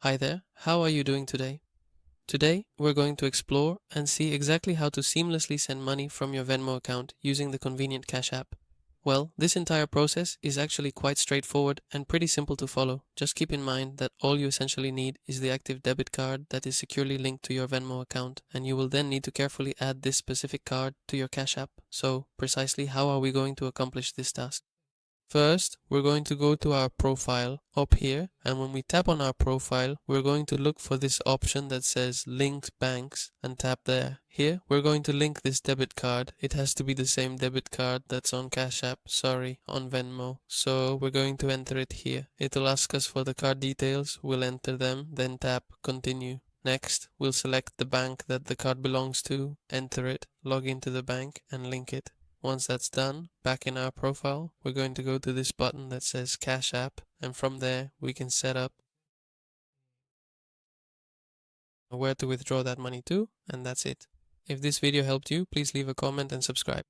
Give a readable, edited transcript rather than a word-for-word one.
Hi there, how are you doing today? Today, we're going to explore and see exactly how to seamlessly send money from your Venmo account using the convenient Cash App. Well, this entire process is actually quite straightforward and pretty simple to follow. Just keep in mind that all you essentially need is the active debit card that is securely linked to your Venmo account, and you will then need to carefully add this specific card to your Cash App. So, precisely how are we going to accomplish this task? First, we're going to go to our profile up here, and when we tap on our profile, we're going to look for this option that says linked banks and tap there. Here, we're going to link this debit card. It has to be the same debit card that's on Cash App, on Venmo. So we're going to enter it here. It'll ask us for the card details. We'll enter them, then tap continue. Next, we'll select the bank that the card belongs to, enter it, log into the bank, and link it. Once that's done, back in our profile, we're going to go to this button that says Cash App, and from there we can set up where to withdraw that money to, and that's it. If this video helped you, please leave a comment and subscribe.